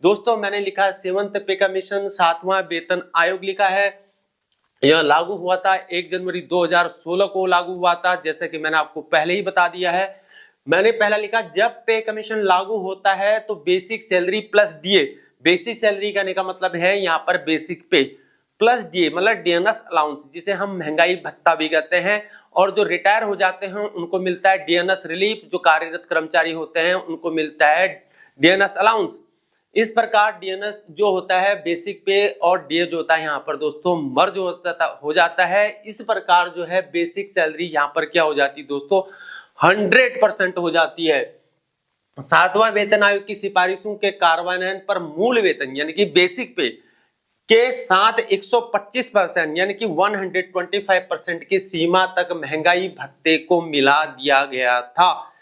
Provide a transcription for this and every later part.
दोस्तों मैंने लिखा है 7th पे कमीशन, 7वां वेतन आयोग लिखा है। यह लागू हुआ था 1 जनवरी 2016 को लागू हुआ था, जैसे कि मैंने आपको पहले ही बता दिया है। मैंने पहला लिखा जब पे कमीशन लागू होता है तो basic salary plus DA, basic salary कहने का मतलब है यहाँ पर बेसिक पे प्लस डीए मतलब डीएनएस अलाउंस, जिसे हम महंगाई भत्ता भी कहते हैं। और जो रिटायर हो जाते हैं उनको मिलता है डीएनएस रिलीफ, जो कार्यरत कर्मचारी होते हैं उनको मिलता है डीएनएस अलाउंस। इस प्रकार डीएनएस जो होता है बेसिक पे और डीए जो होता है यहाँ पर दोस्तों मर्ज हो जाता है। इस प्रकार जो है बेसिक सैलरी यहाँ पर क्या हो जाती है दोस्तों 100% हो जाती है। 7वां वेतन आयोग की सिफारिशों के कार्यान्वयन पर मूल वेतन यानी कि बेसिक पे के साथ 125% यानी कि 125% की सीमा तक महंगाई भत्ते को मिला दिया गया था।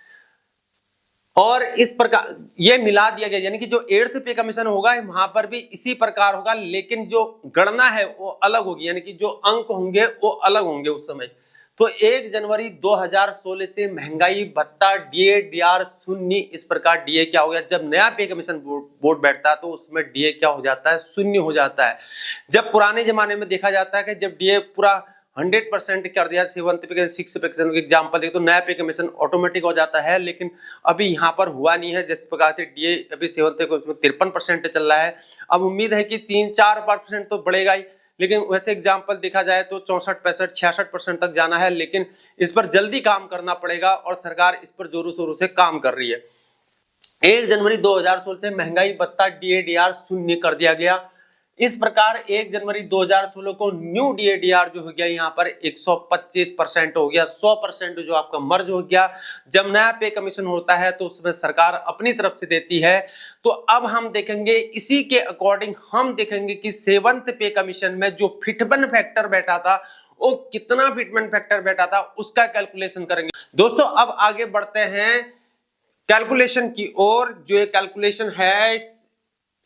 और इस प्रकार ये मिला दिया गया यानी कि जो 8th पे कमीशन होगा वहां पर भी इसी प्रकार होगा, लेकिन जो गणना है वो अलग होगी, यानी कि जो अंक होंगे वो अलग होंगे उस समय। तो 1 जनवरी 2016 से महंगाई भत्ता डीए डीआर शून्य, इस प्रकार डीए क्या हो गया, जब नया पे कमीशन बोर्ड बैठता है तो उसमें डीए क्या हो जाता है, शून्य हो जाता है। जब पुराने जमाने में देखा जाता है कि जब डीए पूरा 100% कर दिया 7th पे 6th पे कमीशन एग्जाम्पल देखो तो नया पे कमीशन ऑटोमेटिक हो जाता है, लेकिन अभी यहाँ पर हुआ नहीं है। जिस प्रकार से डीए अभी 7th पे 53% चल रहा है, अब उम्मीद है कि 3-4% तो बढ़ेगा ही, लेकिन वैसे एग्जाम्पल देखा जाए तो 64-65-66% तक जाना है, लेकिन इस पर जल्दी काम करना पड़ेगा और सरकार इस पर जोरों शोरों से काम कर रही है। 1 जनवरी 2016 से महंगाई भत्ता डीएडीआर शून्य कर दिया गया। इस प्रकार 1 जनवरी 2016 को न्यू डीएडीआर जो हो गया यहाँ पर 125% हो गया, 100% जो आपका मर्ज हो गया। जब नया पे कमीशन होता है तो उसमें सरकार अपनी तरफ से देती है। तो अब हम देखेंगे इसी के अकॉर्डिंग हम देखेंगे कि 7th पे कमीशन में जो फिटमेंट फैक्टर बैठा था वो कितना फिटमेंट फैक्टर बैठा था उसका कैलकुलेशन करेंगे। दोस्तों अब आगे बढ़ते हैं कैलकुलेशन की ओर। जो ये कैलकुलेशन है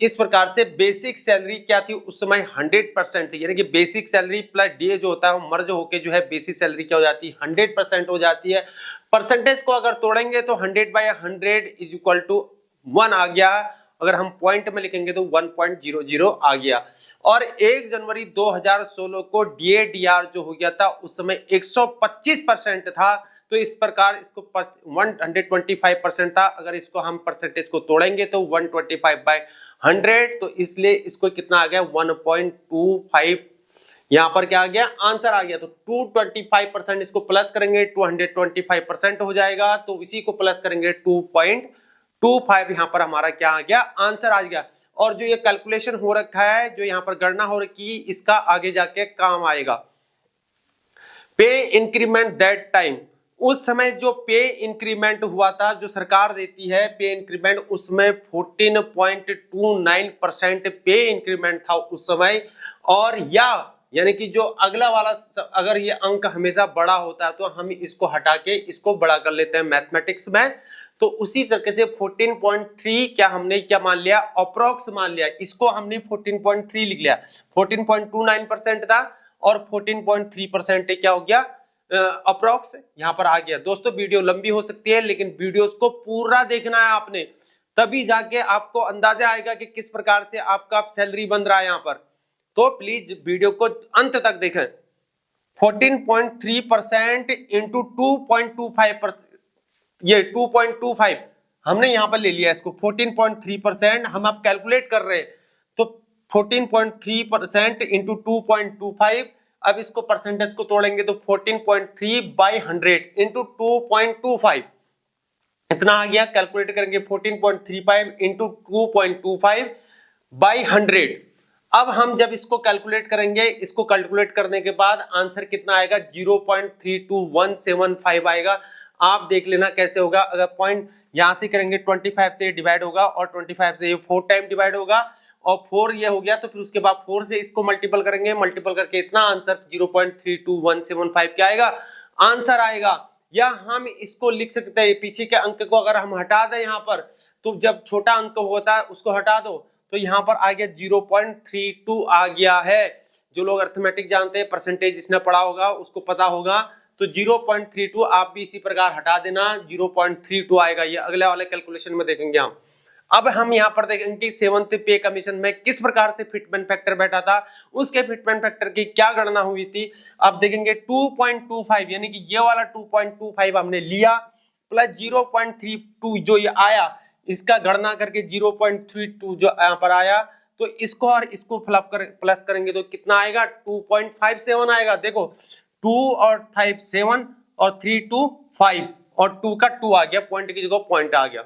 इस प्रकार से बेसिक सैलरी क्या थी उस समय 100% थी, यानी कि बेसिक सैलरी प्लस डीए जो होता है वो मर्ज होके जो है बेसिक सैलरी क्या हो जाती है 100% हो जाती है। परसेंटेज को अगर तोड़ेंगे तो 100/100 इज इक्वल टू 1 आ गया, अगर हम पॉइंट में लिखेंगे तो 1.00 आ गया। और 1 जनवरी 2016 को डीएडीआर जो हो गया था उस समय 125% था, तो इस प्रकार इसको 125% था, अगर इसको हम परसेंटेज को तोड़ेंगे तो 125/100, तो इसलिए इसको कितना आ गया 1.25, यहां पर क्या आ गया आंसर आ गया। तो 225% इसको प्लस करेंगे 225% हो जाएगा, तो इसी को प्लस करेंगे 2.25, यहां पर हमारा क्या आ गया आंसर आ गया। और जो ये कैलकुलेशन हो रखा है, जो यहां पर गणना हो रखी, इसका आगे जाके काम आएगा। पे इंक्रीमेंट दैट टाइम, उस समय जो पे इंक्रीमेंट हुआ था जो सरकार देती है पे इंक्रीमेंट, उसमें 14.29% पे इंक्रीमेंट था उस समय। और यानी कि जो अगला वाला अगर ये अंक हमेशा बड़ा होता है तो हम इसको हटा के इसको बड़ा कर लेते हैं मैथमेटिक्स में। तो उसी तरीके से 14.3 क्या हमने क्या मान लिया अप्रोक्स मान लिया, इसको हमने 14.3 लिख लिया। 14.29% था और 14.3% क्या हो गया अप्रोक्स यहां पर आ गया। दोस्तों वीडियो लंबी हो सकती है लेकिन वीडियोस को पूरा देखना है आपने, तभी जाके आपको अंदाजा आएगा कि किस प्रकार से आपका सैलरी बन रहा है यहां पर। तो प्लीज वीडियो को अंत तक देखें। 14.3% इंटू 2.25%, ये 2.25 हमने यहां पर ले लिया इसको 14.3% हम आप कैलकुलेट कर रहे हैं, तो 14.3% इंटू 2.25, अब इसको परसेंटेज को तोड़ेंगे तो 14.3/100 इंटू 2.25 इतना आ गया। कैलकुलेट करेंगे 14.35 इंटू 2.25/100। अब हम जब इसको कैलकुलेट करेंगे, इसको कैलकुलेट करने के बाद आंसर कितना आएगा 0.32175 आएगा। आप देख लेना कैसे होगा, अगर पॉइंट यहां से करेंगे 25 से डिवाइड होगा और 25 से ये 4 टाइम डिवाइड होगा और 4 ये हो गया, तो फिर उसके बाद 4 से इसको मल्टीपल करेंगे, मल्टीपल करके इतना आंसर 0.32175 क्या आएगा आंसर आएगा। या हम इसको लिख सकते हैं पीछे के अंक को अगर हम हटा दें यहाँ पर, तो जब छोटा अंक होता है उसको हटा दो तो यहाँ पर आ गया 0.32 आ गया है। जो लोग अर्थमेटिक जानते हैं परसेंटेज जिसने पढ़ा होगा उसको पता होगा, तो 0.32 आप भी इसी प्रकार हटा देना 0.32 आएगा। ये अगले वाले कैलकुलेशन में देखेंगे हम। अब हम यहाँ पर देखेंगे कि 7th पे कमीशन में किस प्रकार से फिटमेंट फैक्टर बैठा था, उसके फिटमेंट फैक्टर की क्या गणना हुई थी। अब देखेंगे 2.25 यानी कि ये वाला 2.25 हमने लिया प्लस 0.32 जो ये आया, इसका गणना करके 0.32 जो यहाँ पर आया, तो इसको और इसको प्लस करेंगे तो कितना आएगा 2.57 आएगा। देखो 2 और 5 7 और 3 2 5 और 2 का 2 आ गया, पॉइंट की जगह पॉइंट आ गया।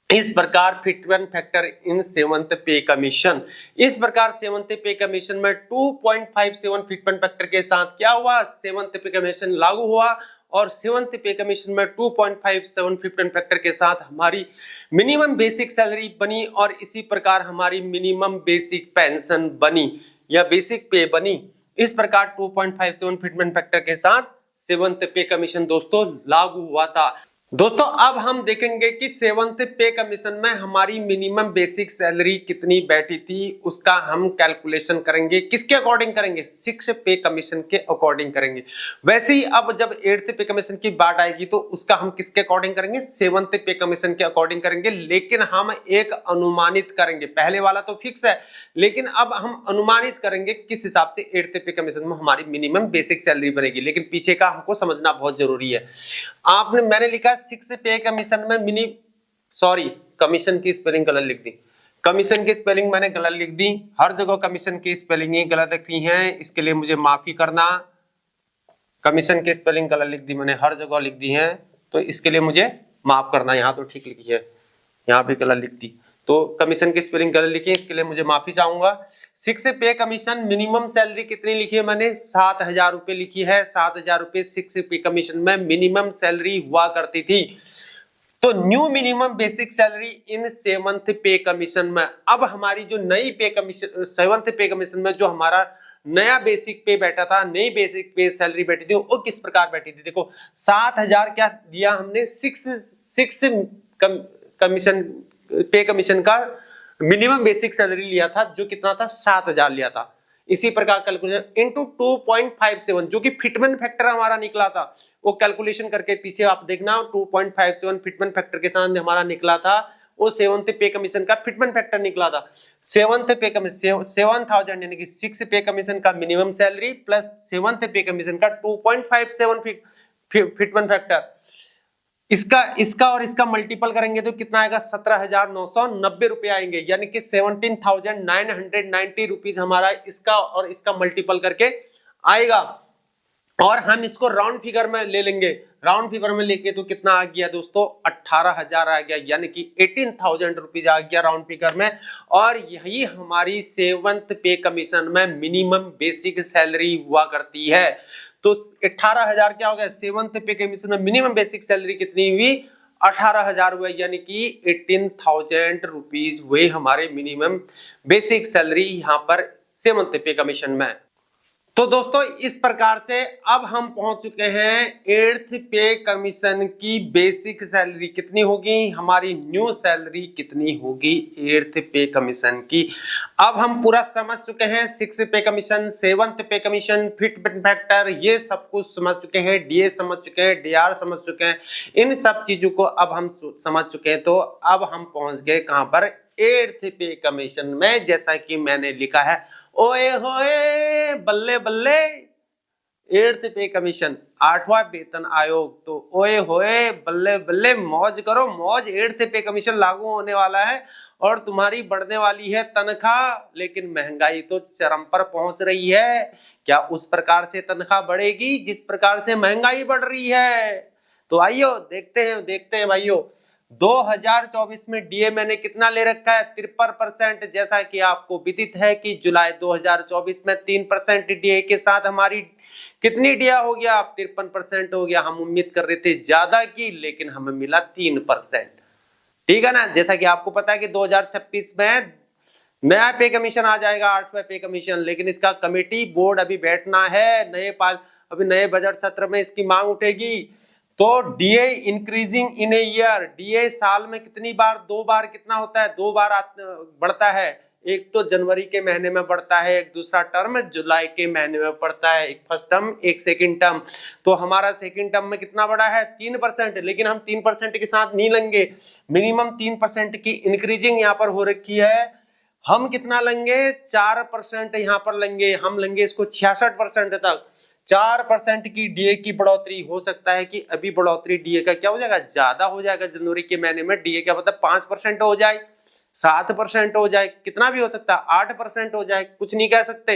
इस प्रकार फिटमेंट फैक्टर इन 7th पे कमीशन, इस प्रकार 7th पे कमीशन में 2.57 फिटमेंट फैक्टर के साथ क्या हुआ, 7th पे कमीशन लागू हुआ और 7th पे कमीशन में 2.57 फिटमेंट फैक्टर के साथ हमारी मिनिमम बेसिक सैलरी बनी और इसी प्रकार हमारी मिनिमम बेसिक पेंशन बनी या बेसिक पे बनी। इस प्रकार 2.57 फिटमेंट फैक्टर के साथ 7th पे कमीशन दोस्तों लागू हुआ था। दोस्तों अब हम देखेंगे कि 7th पे कमीशन में हमारी मिनिमम बेसिक सैलरी कितनी बैठी थी, उसका हम कैलकुलेशन करेंगे। किसके अकॉर्डिंग करेंगे, 6 पे कमीशन के अकॉर्डिंग करेंगे। वैसे ही अब जब 8th पे कमीशन की बात आएगी तो उसका हम किसके अकॉर्डिंग करेंगे, 7th पे कमीशन के अकॉर्डिंग करेंगे, लेकिन हम एक अनुमानित करेंगे। पहले वाला तो फिक्स है, लेकिन अब हम अनुमानित करेंगे किस हिसाब से 8th पे कमीशन में हमारी मिनिमम बेसिक सैलरी बनेगी। लेकिन पीछे का हमको समझना बहुत जरूरी है। मैंने लिखा 6 पे कमीशन में कमीशन की स्पेलिंग गलत लिख दी, कमीशन की स्पेलिंग मैंने गलत लिख दी, हर जगह कमीशन की स्पेलिंग ही गलत लिखी है, इसके लिए मुझे माफी करना। कमीशन की स्पेलिंग गलत लिख दी मैंने, हर जगह लिख दी है, तो इसके लिए मुझे माफ करना। यहाँ तो ठीक लिखी है, यहाँ भी गलत लिख दी, तो कमीशन की स्पेलिंग गलत लिखी है, इसके लिए मुझे माफी चाहूंगा। 6 पे कमीशन मिनिमम सैलरी कितनी लिखी है मैंने, 7,000 रुपए लिखी है। 7,000 रुपए 6 पे कमीशन में मिनिमम सैलरी हुआ करती थी। तो new minimum basic salary in 7th पे कमीशन में, अब हमारी जो नई पे कमीशन 7th पे कमीशन में जो हमारा नया बेसिक पे बैठा था, नई बेसिक पे सैलरी बैठी थी, वो किस प्रकार बैठी थी। देखो 7,000 क्या दिया हमने, 6 कमीशन पे कमीशन का मिनिमम बेसिक सैलरी लिया था, जो कितना था 7,000 लिया था। इसी प्रकार कैलकुलेशन इनटू 2.57 जो कि फिटमेंट फैक्टर हमारा निकला था, वो कैलकुलेशन करके पीछे आप देखना 2.57 फिटमेंट फैक्टर के साथ हमारा निकला था, वो 7th पे कमीशन का फिटमेंट फैक्टर निकला था। 7th पे कमीशन 7,000 यानी कि 6 पे कमीशन का मिनिमम सैलरी प्लस 7th पे कमीशन का 2.57 फिटमेंट फैक्टर, इसका और इसका मल्टीपल करेंगे तो कितना आएगा, 17,990 रुपए आएंगे, यानी कि 17,990 रुपीज हमारा इसका और इसका मल्टीपल करके आएगा। और हम इसको राउंड फिगर में ले लेंगे, राउंड फिगर में लेके तो कितना आ गया दोस्तों, 18,000 आ गया, यानी कि 18,000 रुपीज आ गया राउंड फिगर में। और यही हमारी 7th पे कमीशन में मिनिमम बेसिक सैलरी हुआ करती है। तो 18,000 क्या हो गया, 7th पे कमीशन में मिनिमम बेसिक सैलरी कितनी हुई, 18,000 हुए, यानी कि 18,000 रुपीज हुए हमारे मिनिमम बेसिक सैलरी यहाँ पर 7th पे कमीशन में। तो दोस्तों इस प्रकार से अब हम पहुंच चुके हैं 8th पे कमीशन की बेसिक सैलरी कितनी होगी, हमारी न्यू सैलरी कितनी होगी 8th पे कमीशन की। अब हम पूरा समझ चुके हैं, 6 पे कमीशन, 7th पे कमीशन, फिटमेंट फैक्टर, ये सब कुछ समझ चुके हैं, डीए समझ चुके हैं, डीआर समझ चुके हैं, इन सब चीजों को अब हम समझ चुके हैं। तो अब हम पहुंच गए कहां पर, 8th पे कमीशन में। जैसा कि मैंने लिखा है, ओए होए बल्ले बल्ले 8th पे कमीशन, 8वां वेतन आयोग, तो ओए होए बल्ले बल्ले मौज करो मौज, 8th पे कमीशन लागू होने वाला है और तुम्हारी बढ़ने वाली है तनख्वाह। लेकिन महंगाई तो चरम पर पहुंच रही है, क्या उस प्रकार से तनख्वाह बढ़ेगी जिस प्रकार से महंगाई बढ़ रही है। तो आइयो देखते हैं भाइयों, 2024 में डीए मैंने कितना ले रखा है, 53%। जैसा कि आपको विदित है कि जुलाई 2024 में 3% डीए के साथ हमारी कितनी डीए हो गया, 53% हो गया। हम उम्मीद कर रहे थे ज्यादा की, लेकिन हमें मिला 3%, ठीक है ना। जैसा कि आपको पता है कि 2026 में नया पे कमीशन आ जाएगा, 8वां पे कमीशन, लेकिन इसका कमेटी बोर्ड अभी बैठना है, अभी नए बजट सत्र में इसकी मांग उठेगी। तो DA increasing in a year, DA साल में कितनी बार, 2 बार कितना होता है, 2 बार बढ़ता है, एक तो जनवरी के महीने में बढ़ता है, एक दूसरा टर्म जुलाई के महीने में पड़ता है, एक फर्स्ट टर्म एक सेकंड टर्म। तो हमारा सेकंड टर्म में कितना बढ़ा है 3%, लेकिन हम 3% के साथ नहीं लेंगे, मिनिमम 3% की इंक्रीजिंग यहाँ पर हो रखी है। हम कितना लेंगे 4% यहाँ पर लेंगे, हम लेंगे इसको 66% तक। 4% की डीए की बढ़ोतरी हो सकता है कि अभी बढ़ोतरी डीए का क्या हो जाएगा, ज्यादा हो जाएगा। जनवरी के महीने में डीए क्या मतलब 5% हो जाए, 7% हो जाए, कितना भी हो सकता है, 8% हो जाए, कुछ नहीं कह सकते।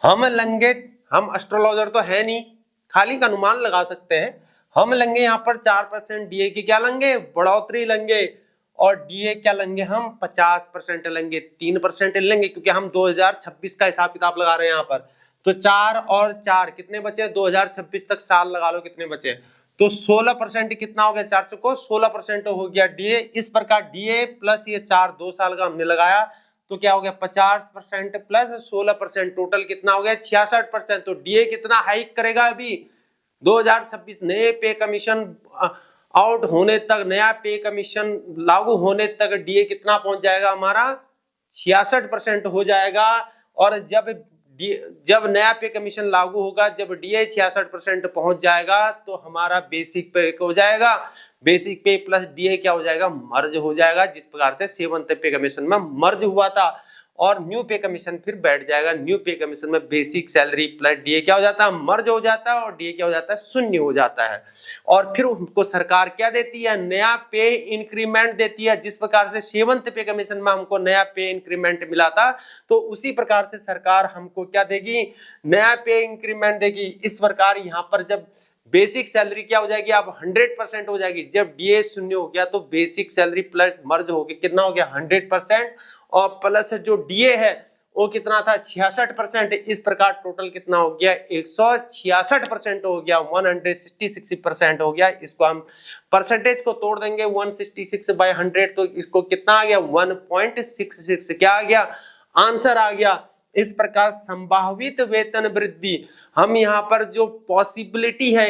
हम लेंगे, हम एस्ट्रोलॉजर तो है नहीं, खाली का अनुमान लगा सकते हैं। हम लेंगे यहाँ पर 4% डीए की क्या लेंगे, बढ़ोतरी लेंगे, और डीए क्या लेंगे हम 50% लेंगे, 3% लेंगे, क्योंकि हम 2026 का हिसाब किताब लगा रहे हैं यहाँ पर। तो 4 और 4 कितने बचे, 2026 तक साल लगा लो कितने बचे, तो 16% कितना हो गया, 4 चुको 16% हो गया डीए। इस प्रकार डीए प्लस ये 4 2 साल का हमने लगाया तो क्या हो गया 50% प्लस 16%, टोटल कितना हो गया 66%। तो डीए कितना हाइक करेगा अभी 2026 नए पे कमीशन आउट होने तक, नया पे कमीशन लागू होने तक डीए कितना पहुंच जाएगा हमारा 66% हो जाएगा। और जब नया पे कमीशन लागू होगा, जब डीए 66% पहुंच जाएगा तो हमारा बेसिक पे हो जाएगा, बेसिक पे प्लस डीए क्या हो जाएगा, मर्ज हो जाएगा। जिस प्रकार से 7th पे कमीशन में मर्ज हुआ था और न्यू पे कमीशन फिर बैठ जाएगा। न्यू पे कमीशन में बेसिक सैलरी प्लस डीए क्या हो जाता है, मर्ज हो जाता है, और डीए क्या हो जाता है, शून्य हो जाता है। और फिर हमको सरकार क्या देती है, नया पे इंक्रीमेंट देती है। जिस प्रकार से 7th पे कमीशन में हमको नया पे इंक्रीमेंट मिला था, तो उसी प्रकार से सरकार हमको क्या देगी, नया पे इंक्रीमेंट देगी। इस प्रकार यहाँ पर जब बेसिक सैलरी क्या हो जाएगी, अब 100% हो जाएगी। जब डीए शून्य हो गया तो बेसिक सैलरी प्लस मर्ज हो गया, कितना हो गया 100%, और प्लस जो डीए है वो कितना था 66%। इस प्रकार टोटल कितना हो गया 166% हो गया, 166% हो गया। इसको हम परसेंटेज को तोड़ देंगे 166/100, तो इसको कितना आ गया 1.66, क्या आ गया आंसर आ गया। इस प्रकार संभावित वेतन वृद्धि, हम यहाँ पर जो पॉसिबिलिटी है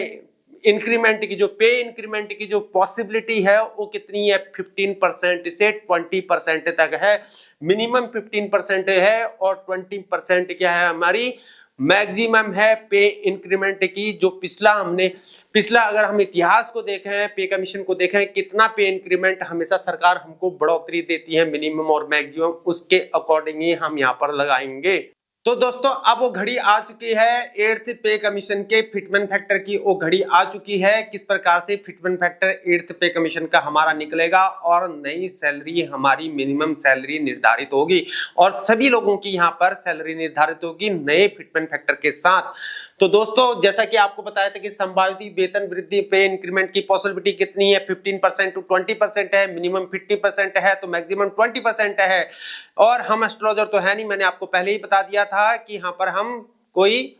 इंक्रीमेंट की, जो पे इंक्रीमेंट की जो पॉसिबिलिटी है वो कितनी है 15% से 20% तक है। मिनिमम 15% है और 20% क्या है हमारी मैक्सिमम है पे इंक्रीमेंट की। जो पिछला अगर हम इतिहास को देखें, पे कमीशन को देखें, कितना पे इंक्रीमेंट हमेशा सरकार हमको बढ़ोतरी देती है मिनिमम और मैक्सिमम, उसके अकॉर्डिंग ही हम यहाँ पर लगाएंगे। तो दोस्तों अब वो घड़ी आ चुकी है 8th पे कमीशन के फिटमेंट फैक्टर की, वो घड़ी आ चुकी है। किस प्रकार से फिटमेंट फैक्टर 8th पे कमीशन का हमारा निकलेगा और नई सैलरी हमारी मिनिमम सैलरी निर्धारित होगी, और सभी लोगों की यहाँ पर सैलरी निर्धारित होगी नए फिटमेंट फैक्टर के साथ। तो दोस्तों जैसा कि आपको बताया था कि संभावित वेतन वृद्धि पे इंक्रीमेंट की पॉसिबिलिटी कितनी है 15% to 20% है, मिनिमम 50% है, तो मैक्सिमम 20% है। और हम एस्ट्रोलॉजर तो है नहीं, मैंने आपको पहले ही बता दिया था कि यहाँ पर हम कोई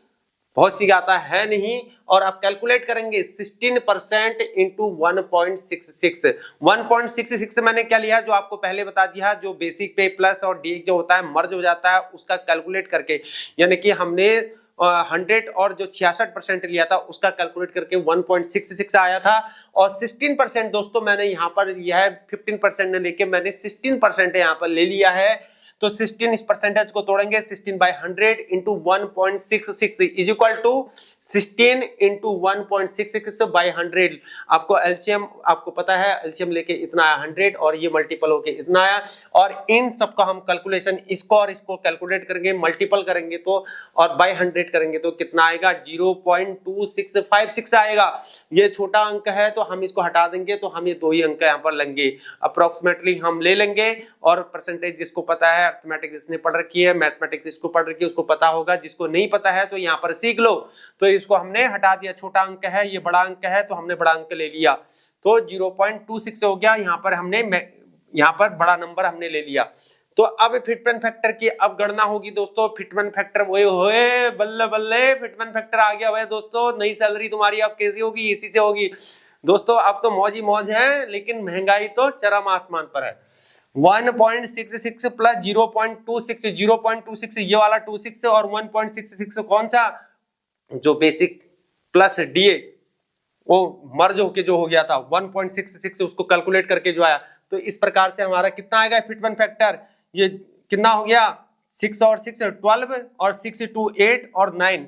बहुत सी गाता है नहीं। और आप कैलकुलेट करेंगे 16% इंटू 1.66, 1.66 मैंने क्या लिया जो आपको पहले बता दिया, जो बेसिक पे प्लस और डी जो होता है मर्ज हो जाता है उसका कैलकुलेट करके, यानी कि हमने 100 और जो 66% लिया था उसका कैलकुलेट करके 1.66 आया था। और 16% दोस्तों मैंने यहाँ पर लिया है, 15% ने लेके मैंने 16% यहाँ पर ले लिया है। तो 16 इस परसेंटेज को तोड़ेंगे, 16/100 into 1.66 is equal to 16 into 1.66/100। आपको एलसीएम आपको पता है, एलसीएम लेके इतना आया 100 और ये मल्टीपल होके इतना आया। और इन सबका हम कैलकुलेशन इसको और इसको कैलकुलेट करेंगे, मल्टीपल करेंगे तो और बाय 100 करेंगे तो कितना आएगा 0.2656 आएगा। ये छोटा अंक है तो हम इसको हटा देंगे, तो हम ये दो ही अंक यहाँ पर लेंगे अप्रोक्सीमेटली हम ले लेंगे। और परसेंटेज जिसको पता है, अर्थमेटिक्स जिसने पढ़ रखी है, मैथमेटिक्स जिसको पढ़ रखी है उसको पता होगा, जिसको नहीं पता है तो यहाँ पर सीख लो। तो इसको हमने हटा दिया, छोटा अंक है ये बड़ा अंक है तो हमने बड़ा अंक ले लिया, तो 0.26 हो गया। यहाँ पर हमने यहाँ पर बड़ा नंबर हमने ले लिया। तो अब फिटमेंट फैक्टर की अब गणना होगी दोस्तों। फिटमेंट फैक्टर वही होए, बल्ले बल्ले फिटमेंट फैक्टर आ गया भाई दोस्तों। नई सैलरी तुम्हारी अब कैसी होगी, इसी से होगी दोस्तों। अब तो मौज ही मौज है, लेकिन महंगाई तो चरम आसमान पर है। 1.66 प्लस 0.26, 0.26 ये वाला 26 और 1.66 कौन सा, जो बेसिक प्लस डीए वो मर्ज होके जो हो गया था 1.66 उसको कैलकुलेट करके जो आया। तो इस प्रकार से हमारा कितना आएगा फिटमेंट फैक्टर, ये कितना हो गया, 6 और 6 12 और 6 2 8 और 9,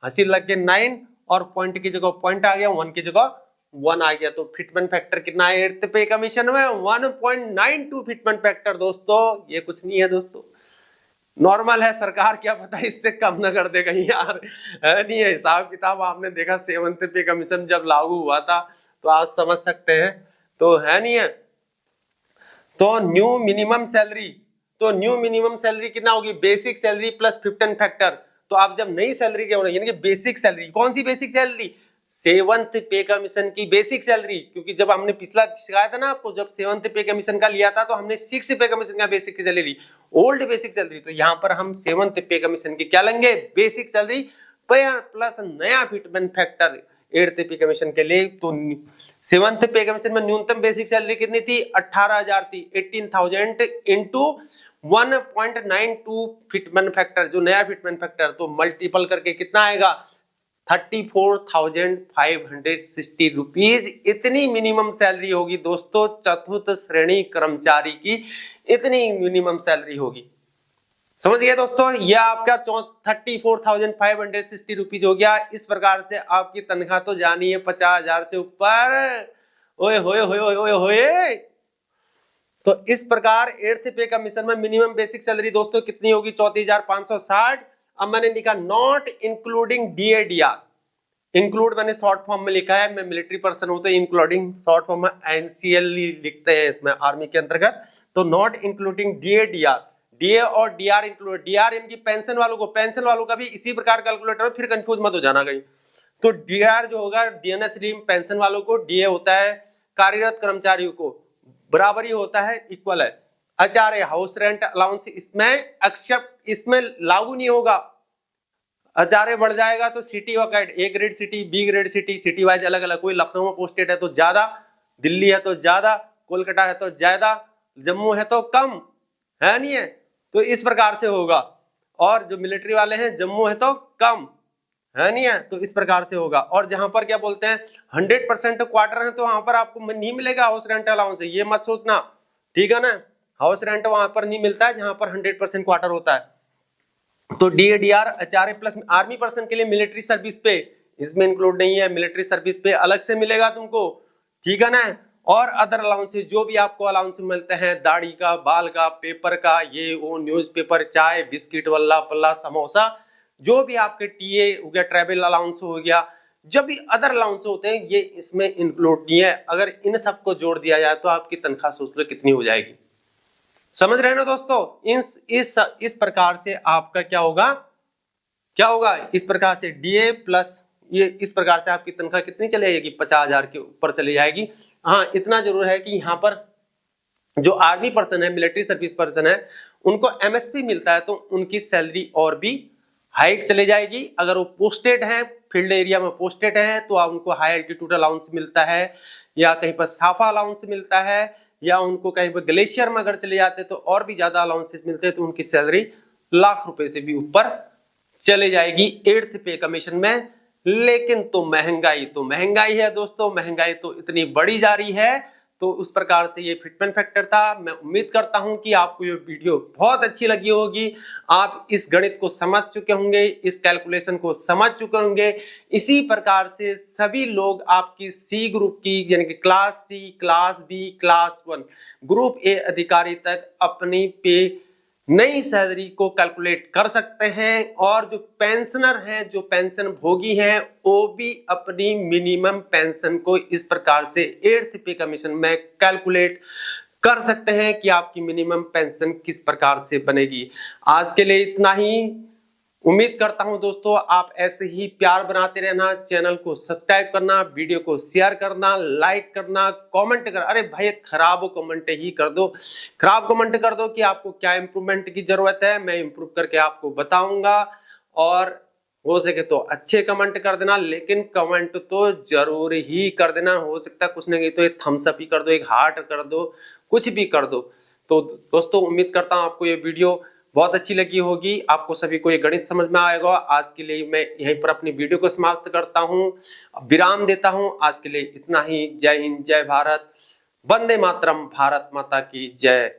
हंसी लग के 9 और पॉइंट की जगह पॉइंट आ गया, 1 की जगह 1 आ गया। तो फिटमेंट फैक्टर कितना है एट्थ पे कमीशन में, 1.92 फिटमेंट फैक्टर। दोस्तों ये कुछ नहीं है दोस्तों, नॉर्मल है, सरकार क्या पता इससे कम ना कर दे कहीं यार, है नहीं है हिसाब किताब। आपने देखा 7th पे कमीशन जब लागू हुआ था तो आप समझ सकते हैं, तो है नहीं है। तो न्यू मिनिमम सैलरी, तो न्यू मिनिमम सैलरी कितना होगी, basic salary plus fitment factor. तो आप जब नई सैलरी क्या होना, यानी कि बेसिक सैलरी, कौन सी बेसिक सैलरी, 7th पे कमीशन की बेसिक सैलरी। क्योंकि जब हमने पिछला सिखाया था ना आपको, जब 7th पे कमीशन का लिया था तो हमने 6 पे कमीशन का basic salary, old basic salary. तो यहाँ पर हम 7th पे कमीशन की क्या लेंगे, बेसिक सैलरी प्लस नया फिटमेंट फैक्टर 8th पे कमीशन के लिए। तो 7th पे कमीशन में न्यूनतम बेसिक सैलरी कितनी थी, 18,000 थी, 18,000 इंटू 1.92 फिटमेंट फैक्टर, जो नया फिटमेंट फैक्टर, तो मल्टीपल करके कितना आएगा, 34,560 रुपीज। इतनी मिनिमम सैलरी होगी दोस्तों, चतुर्थ श्रेणी कर्मचारी की इतनी मिनिमम सैलरी होगी। समझ गए दोस्तों, यह आपका 34,560 रुपीज हो गया। इस प्रकार से आपकी तनख्वाह तो जानी है 50,000 से ऊपर। ओए होए होए होए होए। तो इस प्रकार 8th पे कमीशन में मिनिमम बेसिक सैलरी दोस्तों कितनी होगी, 34,560। अब मैंने लिखा नॉट इंक्लूडिंग DADR, इंक्लूड मैंने शॉर्ट फॉर्म में लिखा है, मैं मिलिट्री पर्सन हूं तो इंक्लूडिंग शॉर्ट फॉर्म में NCL लिखते हैं इसमें आर्मी के अंतर्गत। तो नॉट इंक्लूडिंग DADR, DA और DR इंक्लूड, DR इनकी पेंशन वालों को, पेंशन वालों का भी इसी प्रकार कैलकुलेटर, फिर कंफ्यूज मत हो जाना कहीं। तो DR जो होगा DNS रीम पेंशन वालों को, DA होता है कार्यरत कर्मचारियों को, बराबरी होता है, इक्वल है। HRA हाउस रेंट अलाउंस इसमें एक्सेप्ट, इसमें लागू नहीं होगा। HRA बढ़ जाएगा तो सिटी वकाइड, A grade city, B grade city, city wise अलग अलग, कोई लखनऊ में पोस्टेड है तो ज्यादा, दिल्ली है तो ज्यादा, कोलकाता है तो ज्यादा, जम्मू है तो कम, है नहीं है। तो इस प्रकार से होगा। और जो मिलिट्री वाले हैं जम्मू है तो कम, है नहीं है, तो इस प्रकार से होगा। और जहां पर क्या बोलते हैं 100% क्वार्टर है तो वहां पर आपको नहीं मिलेगा हाउस रेंट अलाउंस, ये मत सोचना, ठीक है ना। हाउस रेंट वहां पर नहीं मिलता है जहां पर 100% क्वार्टर होता है। तो DADR HRA plus army person के लिए मिलिट्री सर्विस पे इसमें इंक्लूड नहीं है, मिलिट्री सर्विस पे अलग से मिलेगा तुमको, ठीक है ना। और अदर अलाउंसेस जो भी आपको अलाउंस मिलते हैं, दाढ़ी का, बाल का, पेपर का, ये वो, न्यूज़पेपर, चाय, बिस्किट, वल्ला पल्ला, समोसा, जो भी आपके TA हो गया, ट्रैवल अलाउंस हो गया, जब भी अदर अलाउंस होते हैं ये इसमें इंक्लूड नहीं है। अगर इन सबको जोड़ दिया जाए तो आपकी तनख्वाह सोच लो कितनी हो जाएगी। समझ रहे हैं ना दोस्तों, इस प्रकार से आपका क्या होगा, क्या होगा, इस प्रकार से DA प्लस ये, इस प्रकार से आपकी तनख्वाह कितनी चली जाएगी, 50,000 के ऊपर चली जाएगी। हाँ इतना जरूर है कि यहाँ पर जो आर्मी पर्सन है, मिलिट्री सर्विस पर्सन है, उनको MSP मिलता है तो उनकी सैलरी और भी हाइक चले जाएगी। अगर वो पोस्टेड है, फील्ड एरिया में पोस्टेड है, तो उनको हाई एल्टीट्यूड अलाउंस मिलता है, या कहीं पर साफा अलाउंस मिलता है, या उनको कहीं पर ग्लेशियर में अगर चले जाते तो और भी ज्यादा अलाउंसेस मिलते हैं, तो उनकी सैलरी लाख रुपए से भी ऊपर चले जाएगी 8th पे कमीशन में। लेकिन तो महंगाई है दोस्तों, महंगाई तो इतनी बढ़ी जा रही है। तो उस प्रकार से ये फिटमेंट फैक्टर था। मैं उम्मीद करता हूं कि आपको ये वीडियो बहुत अच्छी लगी होगी, आप इस गणित को समझ चुके होंगे, इस कैलकुलेशन को समझ चुके होंगे। इसी प्रकार से सभी लोग आपकी C ग्रुप की, यानी कि class C, class B, class 1, group A अधिकारी तक अपनी पे नई सैलरी को कैलकुलेट कर सकते हैं। और जो पेंशनर हैं, जो पेंशन भोगी हैं, वो भी अपनी मिनिमम पेंशन को इस प्रकार से 8th पे कमीशन में कैलकुलेट कर सकते हैं कि आपकी मिनिमम पेंशन किस प्रकार से बनेगी। आज के लिए इतना ही। उम्मीद करता हूं दोस्तों आप ऐसे ही प्यार बनाते रहना, चैनल को सब्सक्राइब करना, वीडियो को शेयर करना, लाइक करना, कमेंट कर, अरे भाई खराब कमेंट ही कर दो, खराब कमेंट कर दो कि आपको क्या इंप्रूवमेंट की जरूरत है, मैं इंप्रूव करके आपको बताऊंगा। और हो सके तो अच्छे कमेंट कर देना, लेकिन कमेंट तो जरूर ही कर देना। हो सकता है कुछ नहीं तो एक थम्स अप ही कर दो, एक हार्ट कर दो, कुछ भी कर दो। तो दोस्तों उम्मीद करता हूं आपको ये वीडियो बहुत अच्छी लगी होगी, आपको सभी को ये गणित समझ में आएगा। आज के लिए मैं यहीं पर अपनी वीडियो को समाप्त करता हूं, विराम देता हूं। आज के लिए इतना ही। जय हिंद, जय भारत, वंदे मातरम, भारत माता की जय।